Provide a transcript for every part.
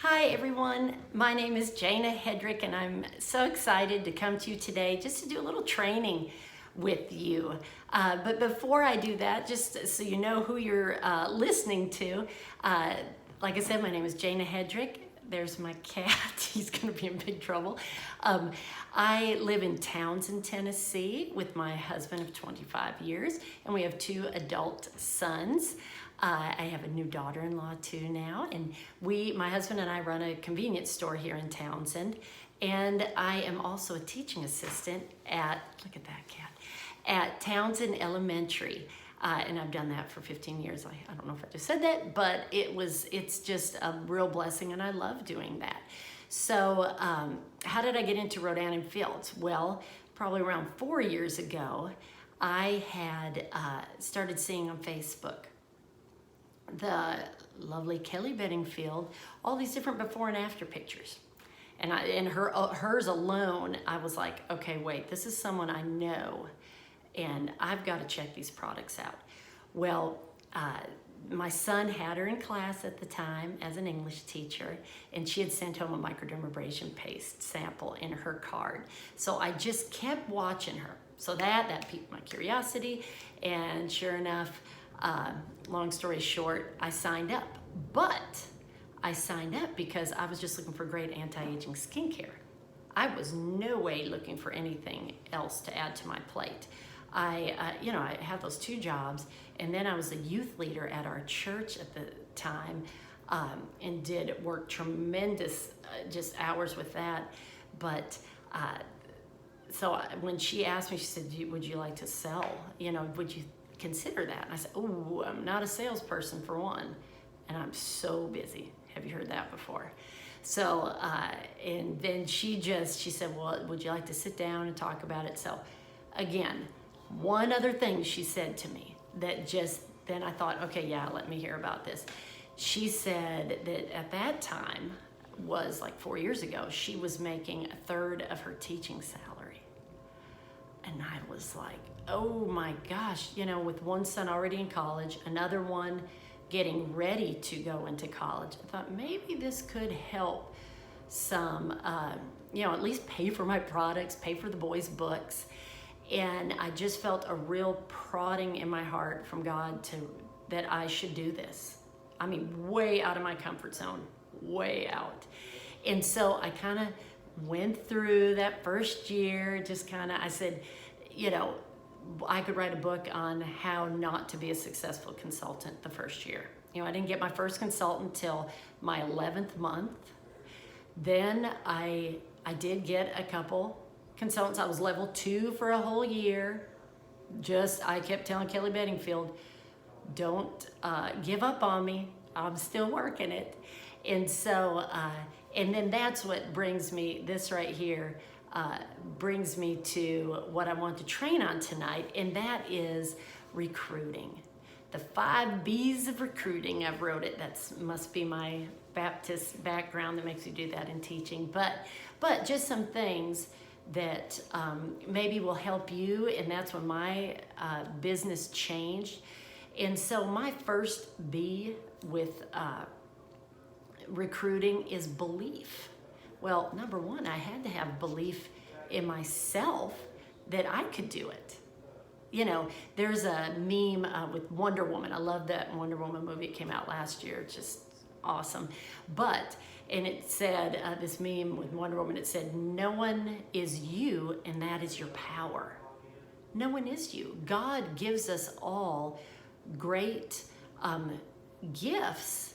Hi everyone, my name is Jaena Headrick and I'm so excited to come to you today just to do a little training with you. But before I do that, just so you know who you're listening to, like I said, my name is Jaena Headrick. There's my cat, he's gonna be in big trouble. I live in Townsend, Tennessee with my husband of 25 years and we have 2 adult sons. I have a new daughter-in-law too now, and my husband and I run a convenience store here in Townsend, and I am also a teaching assistant look at that cat, at Townsend Elementary, and I've done that for 15 years. I don't know if I just said that, but it's just a real blessing, and I love doing that. So how did I get into Rodan and Fields? Well, probably around 4 years ago, I had started seeing on Facebook the lovely Kelly Bedingfield, all these different before and after pictures. And hers alone, I was like, okay, wait, this is someone I know, and I've got to check these products out. Well, my son had her in class at the time as an English teacher, and she had sent home a microdermabrasion paste sample in her card. So I just kept watching her. So that piqued my curiosity, and sure enough, long story short, I signed up. But I signed up because I was just looking for great anti-aging skincare. I was no way looking for anything else to add to my plate. I had those 2 jobs, and then I was a youth leader at our church at the time, and did work tremendous just hours with that. But so when she asked me, she said, "Would you like to sell? Would you consider that?" And I said, "Oh, I'm not a salesperson for one, and I'm so busy." Have you heard that before? So, and then she said, "Well, would you like to sit down and talk about it?" So again, one other thing she said to me that then I thought, okay, yeah, let me hear about this. She said that at that time, was like 4 years ago, she was making 1/3 of her teaching salary. And I was like, oh my gosh, with one son already in college, another one getting ready to go into college, I thought maybe this could help some, at least pay for my products, pay for the boys' books. And I just felt a real prodding in my heart from God that I should do this. I mean, way out of my comfort zone, way out. And so I kind of went through that first year, I said, I could write a book on how not to be a successful consultant the first year. I didn't get my first consultant till my 11th month. Then I did get a couple consultants. I was level 2 for a whole year. I kept telling Kelly Bedingfield, don't give up on me. I'm still working it. And so, and then that's what brings me, this right here, brings me to what I want to train on tonight, and that is recruiting. The 5 B's of recruiting, I've wrote it. That must be my Baptist background that makes me do that in teaching. But just some things that maybe will help you, and that's when my business changed. And so my first B with recruiting is belief. Well, number 1, I had to have belief in myself that I could do it. There's a meme with Wonder Woman. I love that Wonder Woman movie. It came out last year. It's just awesome. And it said, this meme with Wonder Woman, it said, no one is you, and that is your power. No one is you. God gives us all great gifts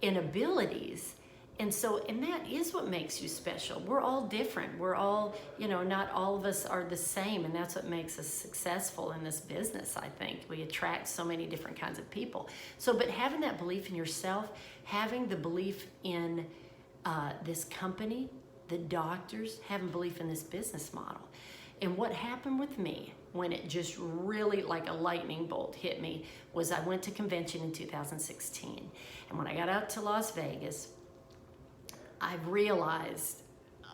and abilities. And that is what makes you special. We're all different. We're all, not all of us are the same. And that's what makes us successful in this business, I think. We attract so many different kinds of people. But having that belief in yourself, having the belief in this company, the doctors, having belief in this business model. And what happened with me when it just really like a lightning bolt hit me was I went to convention in 2016. And when I got out to Las Vegas, I realized,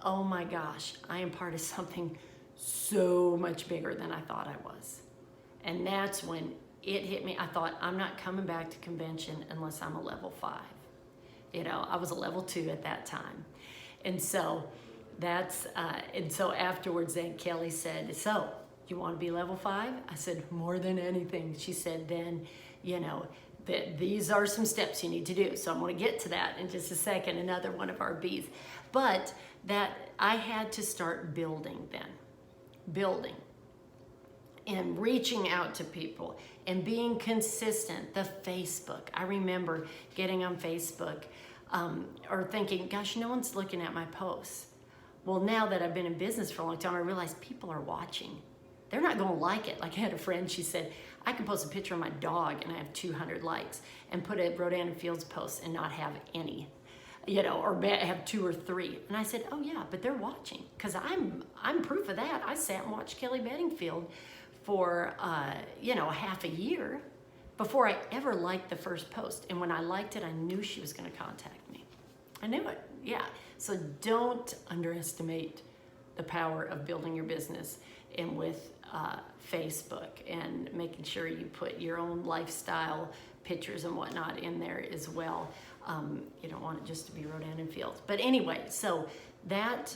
oh my gosh, I am part of something so much bigger than I thought I was. And that's when it hit me. I thought, I'm not coming back to convention unless I'm a level 5. I was a level 2 at that time. And so afterwards then Kelly said, so you want to be level 5? I said, more than anything. She said, then, that these are some steps you need to do. So I'm going to get to that in just a second, another one of our B's. But that I had to start building and reaching out to people and being consistent. The Facebook, I remember getting on Facebook or thinking, gosh, no one's looking at my posts. Well, now that I've been in business for a long time, I realize people are watching. They're not going to like it. Like I had a friend, she said, I can post a picture of my dog and I have 200 likes and put a Rodan and Fields post and not have any, or have 2 or 3. And I said, oh yeah, but they're watching, because I'm proof of that. I sat and watched Kelly Bedingfield for, half a year before I ever liked the first post. And when I liked it, I knew she was going to contact me. I knew it, yeah. So don't underestimate the power of building your business and with Facebook, and making sure you put your own lifestyle pictures and whatnot in there as well. You don't want it just to be Rodan and Fields. But anyway, so that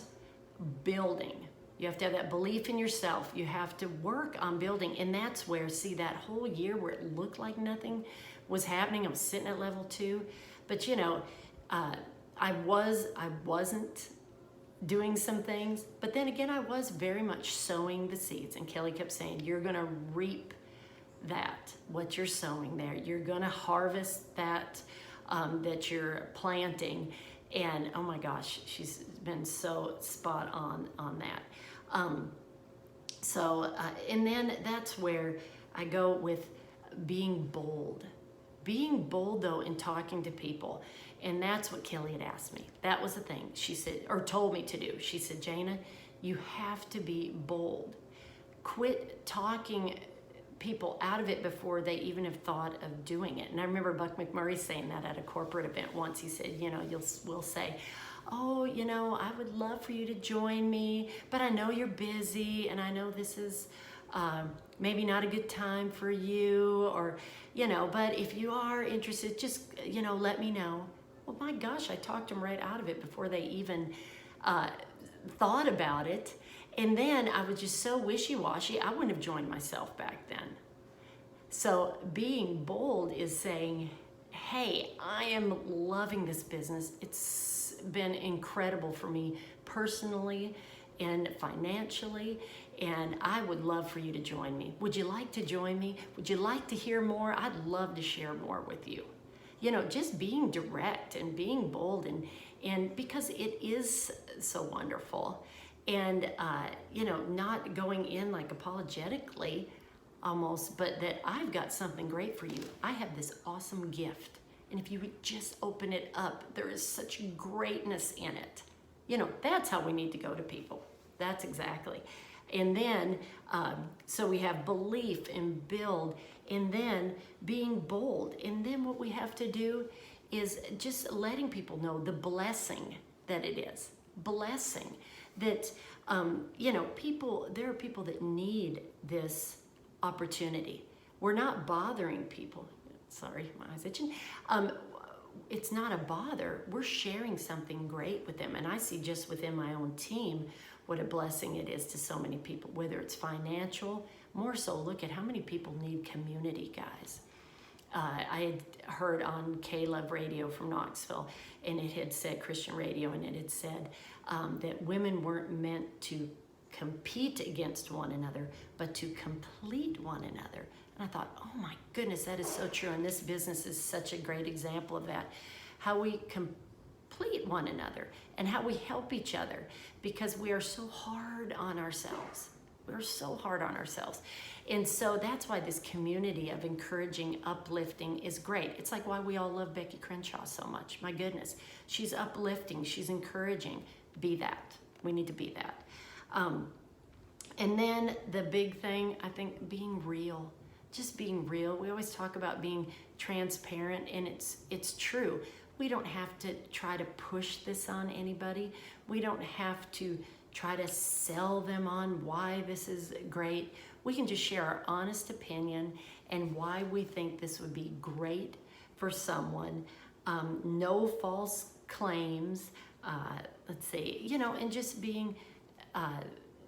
building, you have to have that belief in yourself. You have to work on building. And that's where, see, that whole year where it looked like nothing was happening, I'm sitting at level 2. But I wasn't doing some things, but then again, I was very much sowing the seeds. And Kelly kept saying, you're gonna reap that, what you're sowing there. You're gonna harvest that, that you're planting. And oh my gosh, she's been so spot on that. And then that's where I go with being bold. Being bold though in talking to people. And that's what Kelly had asked me. That was the thing she said, or told me to do. She said, Jaena, you have to be bold. Quit talking people out of it before they even have thought of doing it. And I remember Buck McMurray saying that at a corporate event once. He said, we'll say, oh, I would love for you to join me, but I know you're busy and I know this is maybe not a good time for you, or, but if you are interested, just, let me know. Well, my gosh, I talked them right out of it before they even thought about it. And then I was just so wishy-washy, I wouldn't have joined myself back then. So being bold is saying, hey, I am loving this business. It's been incredible for me personally and financially, and I would love for you to join me. Would you like to join me? Would you like to hear more? I'd love to share more with you. Just being direct and being bold, and because it is so wonderful, and not going in like apologetically almost, but that I've got something great for you. I have this awesome gift, and if you would just open it up, there is such greatness in it. That's how we need to go to people. That's exactly. And then, so we have belief and build, and then being bold. And then what we have to do is just letting people know the blessing that it is. Blessing that, there are people that need this opportunity. We're not bothering people. Sorry, my eye's itching. It's not a bother. We're sharing something great with them. And I see just within my own team what a blessing it is to so many people, whether it's financial, more so look at how many people need community, guys. I had heard on K-Love Radio from Knoxville, and it had said, Christian radio, and it had said that women weren't meant to compete against one another, but to complete one another. And I thought, oh my goodness, that is so true. And this business is such a great example of that. How we complete one another and how we help each other, because we are so hard on ourselves. We're so hard on ourselves. And so that's why this community of encouraging, uplifting is great. It's like why we all love Becky Crenshaw so much. My goodness, she's uplifting, she's encouraging. Be that. We need to be that. And then the big thing, I think, being real. Just being real. We always talk about being transparent, and it's true. We don't have to try to push this on anybody. We don't have to try to sell them on why this is great. We can just share our honest opinion and why we think this would be great for someone no false claims, let's see, you know, and just being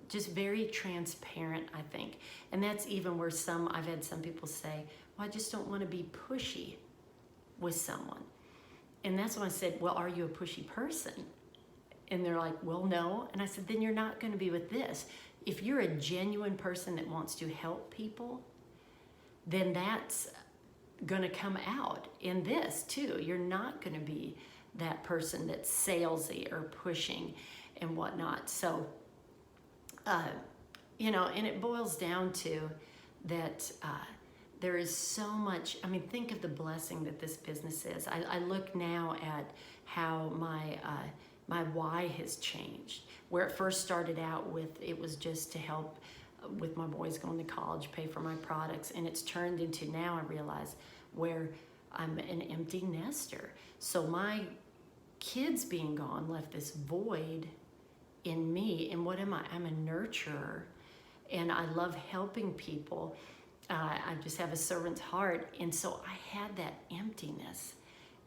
just very transparent, I think. And that's even where I've had some people say, well, I just don't want to be pushy with someone. And that's when I said, well, are you a pushy person? And they're like, well, no. And I said, then you're not going to be with this. If you're a genuine person that wants to help people, then that's going to come out in this too. You're not going to be that person that's salesy or pushing and whatnot. So, you know, and it boils down to that there is so much. I mean, think of the blessing that this business is. I look now at how my why has changed. Where it first started out with, it was just to help with my boys going to college, pay for my products, and it's turned into now I realize where I'm an empty nester. So my kids being gone left this void in me. And what am I? I'm a nurturer, and I love helping people. I just have a servant's heart, and so I had that emptiness,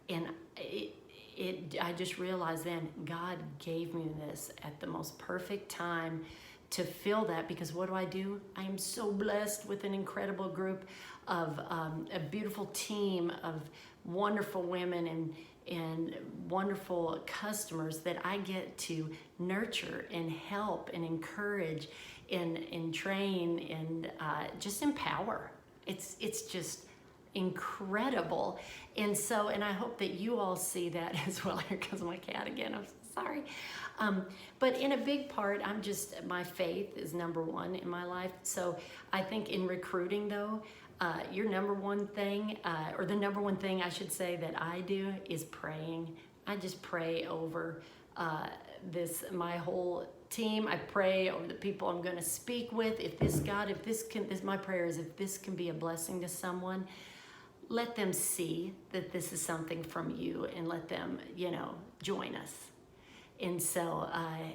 and I just realized then God gave me this at the most perfect time to fill that, because what do? I am so blessed with an incredible group of a beautiful team of wonderful women and wonderful customers that I get to nurture and help and encourage and train and just empower. It's just incredible. And so, and I hope that you all see that as well. Here comes my cat again, I'm so sorry. But in a big part, my faith is number one in my life. So I think in recruiting though, your number one thing, or the number one thing I should say that I do is praying. I just pray over my whole team. I pray over the people I'm going to speak with. My prayer is if this can be a blessing to someone, let them see that this is something from you, and let them, join us. And so,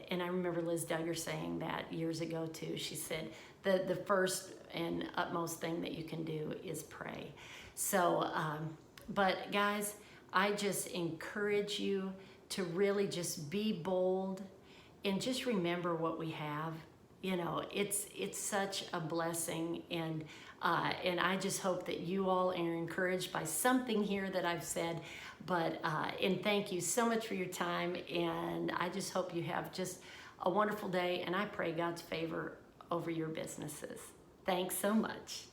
and I remember Liz Duggar saying that years ago too. She said the first and utmost thing that you can do is pray. So, but guys, I just encourage you to really just be bold and just remember what we have. It's such a blessing, and I just hope that you all are encouraged by something here that I've said. But and thank you so much for your time, and I just hope you have just a wonderful day, and I pray God's favor over your businesses. Thanks so much.